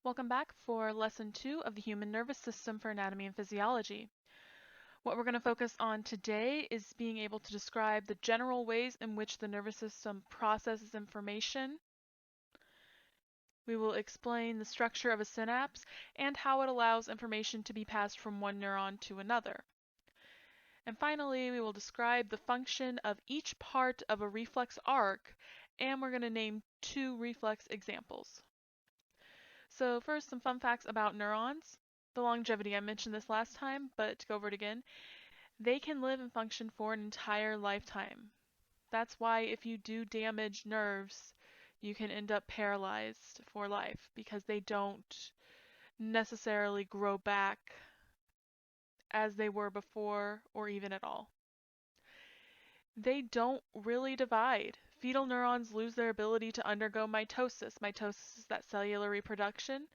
Welcome back for Lesson 2 of the Human Nervous System for Anatomy and Physiology. What we're going to focus on today is being able to describe the general ways in which the nervous system processes information. We will explain the structure of a synapse and how it allows information to be passed from one neuron to another. And finally, we will describe the function of each part of a reflex arc, and we're going to name 2 reflex examples. So first, some fun facts about neurons. The longevity, I mentioned this last time, but to go over it again, they can live and function for an entire lifetime. That's why if you do damage nerves, you can end up paralyzed for life because they don't necessarily grow back as they were before or even at all. They don't really divide. Fetal neurons lose their ability to undergo mitosis. Mitosis is that cellular reproduction.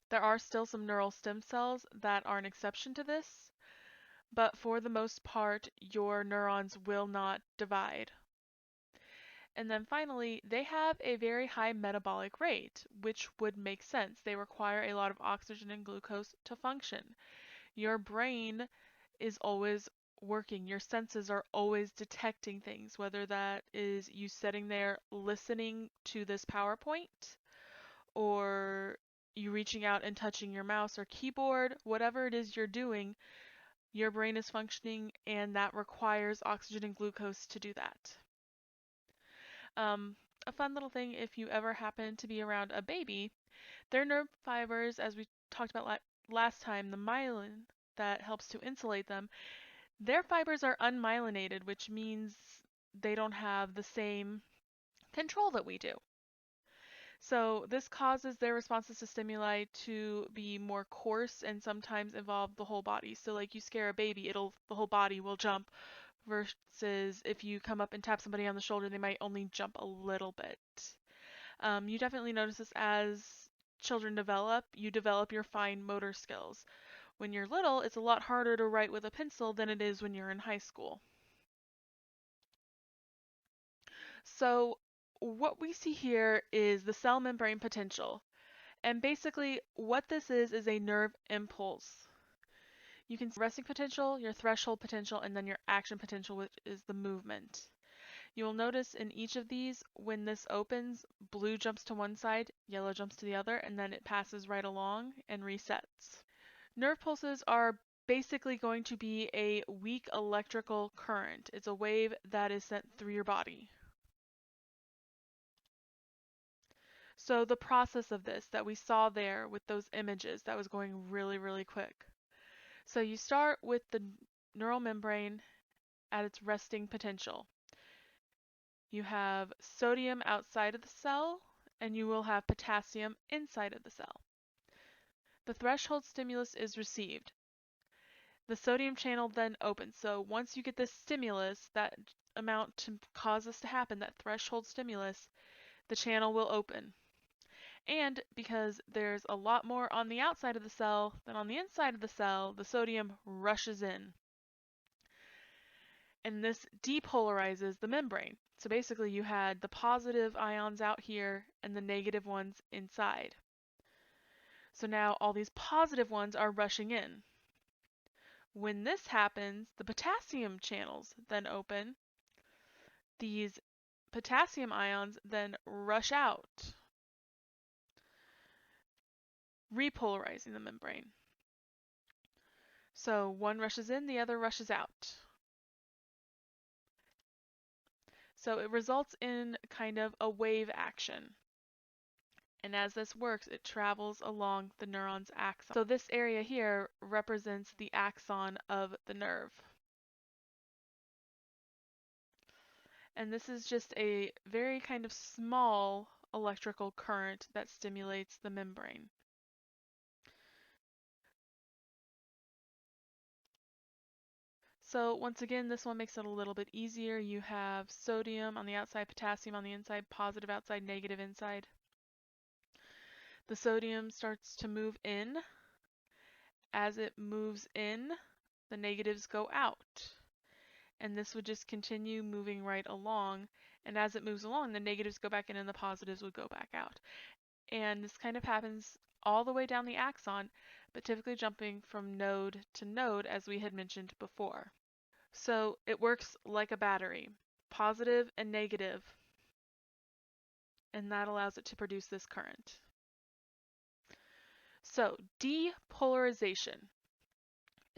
There are still some neural stem cells that are an exception to this, but for the most part, your neurons will not divide. And then finally, they have a very high metabolic rate, which would make sense. They require a lot of oxygen and glucose to function. Your brain is always working. Your senses are always detecting things, whether that is you sitting there listening to this PowerPoint or you reaching out and touching your mouse or keyboard, whatever it is you're doing, your brain is functioning and that requires oxygen and glucose to do that. A fun little thing, if you ever happen to be around a baby, their nerve fibers, as we talked about last time, the myelin that helps to insulate them, their fibers are unmyelinated, which means they don't have the same control that we do. So this causes their responses to stimuli to be more coarse and sometimes involve the whole body. So like you scare a baby, the whole body will jump versus if you come up and tap somebody on the shoulder, they might only jump a little bit. You definitely notice this as children develop. You develop your fine motor skills. When you're little, it's a lot harder to write with a pencil than it is when you're in high school. So what we see here is the cell membrane potential. And basically what this is a nerve impulse. You can see resting potential, your threshold potential, and then your action potential, which is the movement. You will notice in each of these, when this opens, blue jumps to one side, yellow jumps to the other, and then it passes right along and resets. Nerve pulses are basically going to be a weak electrical current. It's a wave that is sent through your body. So the process of this that we saw there with those images, that was going really, really quick. So you start with the neural membrane at its resting potential. You have sodium outside of the cell, and you will have potassium inside of the cell. The threshold stimulus is received. The sodium channel then opens. So once you get this stimulus, that amount to cause this to happen, that threshold stimulus, the channel will open. And because there's a lot more on the outside of the cell than on the inside of the cell, the sodium rushes in. And this depolarizes the membrane. So basically you had the positive ions out here and the negative ones inside. So now all these positive ones are rushing in. When this happens, the potassium channels then open. These potassium ions then rush out, repolarizing the membrane. So one rushes in, the other rushes out. So it results in kind of a wave action. And as this works, it travels along the neuron's axon. So this area here represents the axon of the nerve. And this is just a very kind of small electrical current that stimulates the membrane. So once again, this one makes it a little bit easier. You have sodium on the outside, potassium on the inside, positive outside, negative inside. The sodium starts to move in. As it moves in, the negatives go out. And this would just continue moving right along. And as it moves along, the negatives go back in and the positives would go back out. And this kind of happens all the way down the axon, but typically jumping from node to node as we had mentioned before. So it works like a battery, positive and negative, and that allows it to produce this current. So depolarization.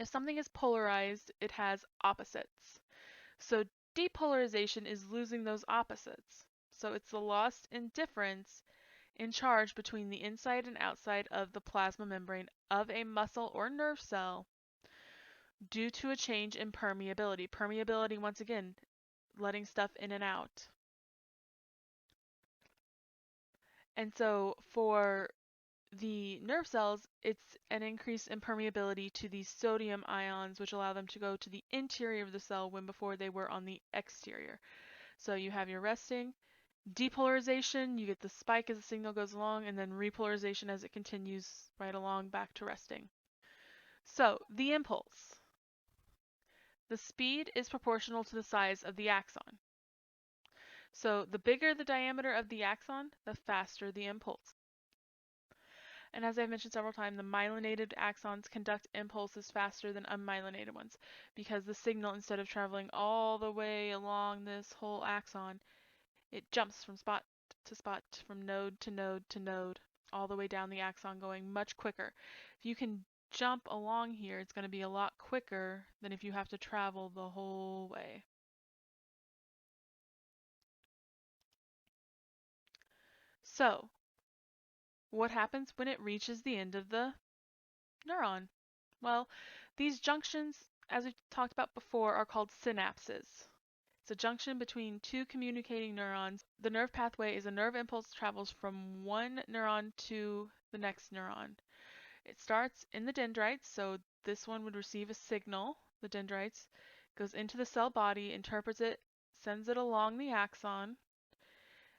If something is polarized, it has opposites. So depolarization is losing those opposites. So it's the loss in difference in charge between the inside and outside of the plasma membrane of a muscle or nerve cell due to a change in permeability. Permeability, once again, letting stuff in and out. And so for the nerve cells, it's an increase in permeability to these sodium ions, which allow them to go to the interior of the cell when before they were on the exterior. So you have your resting, depolarization, you get the spike as the signal goes along, and then repolarization as it continues right along back to resting. So the impulse. The speed is proportional to the size of the axon. So the bigger the diameter of the axon, the faster the impulse. And as I've mentioned several times, the myelinated axons conduct impulses faster than unmyelinated ones because the signal, instead of traveling all the way along this whole axon, it jumps from spot to spot, from node to node to node, all the way down the axon, going much quicker. If you can jump along here, it's going to be a lot quicker than if you have to travel the whole way. So, what happens when it reaches the end of the neuron? Well, these junctions, as we talked about before, are called synapses. It's a junction between two communicating neurons. The nerve pathway is a nerve impulse travels from one neuron to the next neuron. It starts in the dendrites, so this one would receive a signal. The dendrites goes into the cell body, interprets it, sends it along the axon,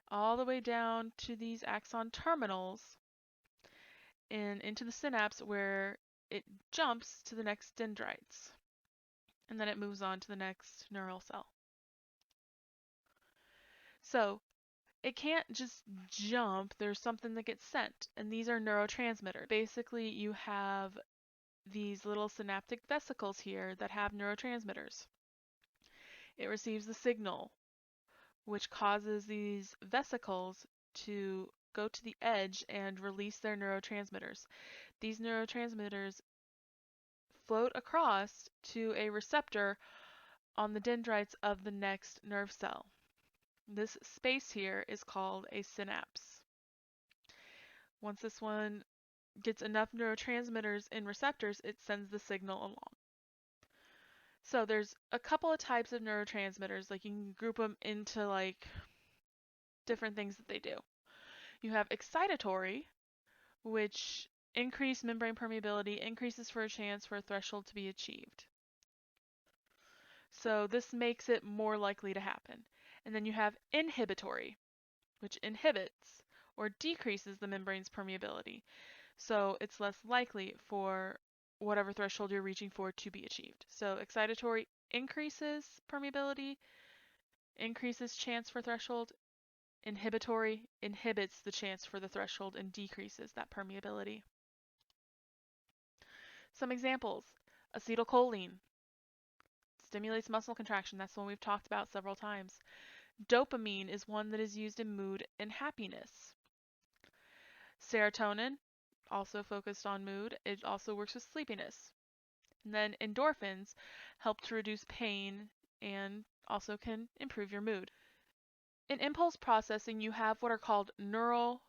all the way down to these axon terminals and into the synapse where it jumps to the next dendrites. And then it moves on to the next neural cell. So it can't just jump, there's something that gets sent, and these are neurotransmitters. Basically, you have these little synaptic vesicles here that have neurotransmitters. It receives the signal, which causes these vesicles to go to the edge and release their neurotransmitters. These neurotransmitters float across to a receptor on the dendrites of the next nerve cell. This space here is called a synapse. Once this one gets enough neurotransmitters and receptors, it sends the signal along. So there's a couple of types of neurotransmitters, like you can group them into like different things that they do. You have excitatory, which increase membrane permeability, increases for a chance for a threshold to be achieved. So this makes it more likely to happen. And then you have inhibitory, which inhibits or decreases the membrane's permeability. So it's less likely for whatever threshold you're reaching for to be achieved. So excitatory increases permeability, increases chance for threshold. Inhibitory inhibits the chance for the threshold and decreases that permeability. Some examples: acetylcholine stimulates muscle contraction. That's one we've talked about several times. Dopamine is one that is used in mood and happiness. Serotonin, also focused on mood, it also works with sleepiness. And then endorphins help to reduce pain and also can improve your mood. In impulse processing, you have what are called neuronal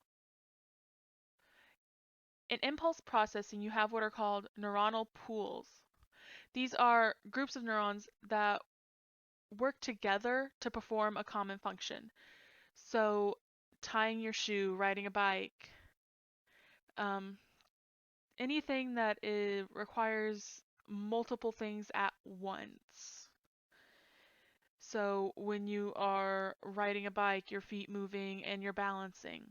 pools. These are groups of neurons that work together to perform a common function. So tying your shoe, riding a bike, anything that requires multiple things at once. So when you are riding a bike, your feet moving and you're balancing.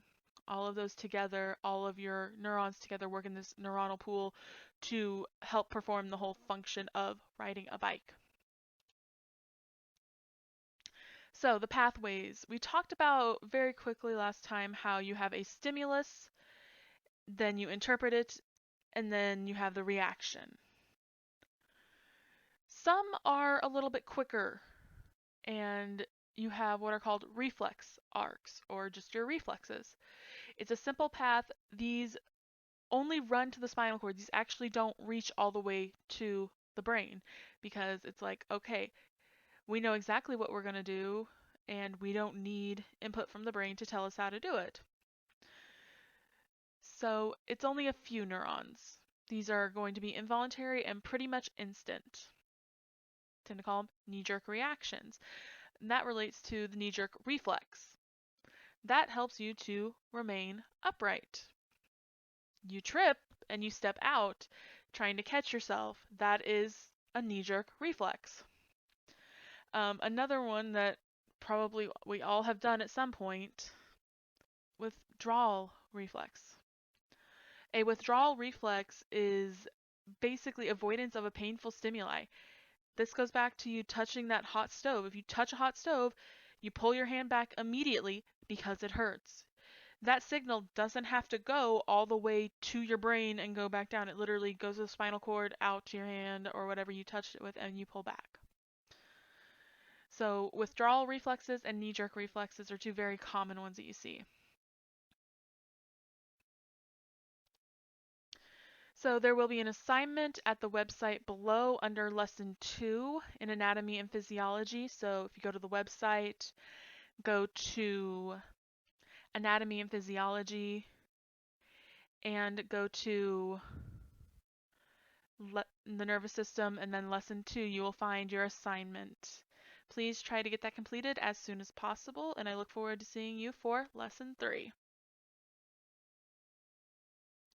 All of those together, all of your neurons together work in this neuronal pool to help perform the whole function of riding a bike. So the pathways. We talked about very quickly last time how you have a stimulus, then you interpret it, and then you have the reaction. Some are a little bit quicker, and you have what are called reflex arcs, or just your reflexes. It's a simple path. These only run to the spinal cord. These actually don't reach all the way to the brain, because it's like, okay, we know exactly what we're going to do, and we don't need input from the brain to tell us how to do it. So it's only a few neurons. These are going to be involuntary and pretty much instant. I tend to call them knee-jerk reactions. And that relates to the knee-jerk reflex. That helps you to remain upright. You trip and you step out trying to catch yourself. That is a knee-jerk reflex. Another one that probably we all have done at some point, withdrawal reflex. A withdrawal reflex is basically avoidance of a painful stimuli. This goes back to you touching that hot stove. If you touch a hot stove, you pull your hand back immediately because it hurts. That signal doesn't have to go all the way to your brain and go back down. It literally goes to the spinal cord, out to your hand, or whatever you touched it with, and you pull back. So withdrawal reflexes and knee-jerk reflexes are two very common ones that you see. So there will be an assignment at the website below under Lesson 2 in Anatomy and Physiology. So if you go to the website, go to Anatomy and Physiology, and go to the nervous system, and then Lesson 2, you will find your assignment. Please try to get that completed as soon as possible, and I look forward to seeing you for Lesson 3.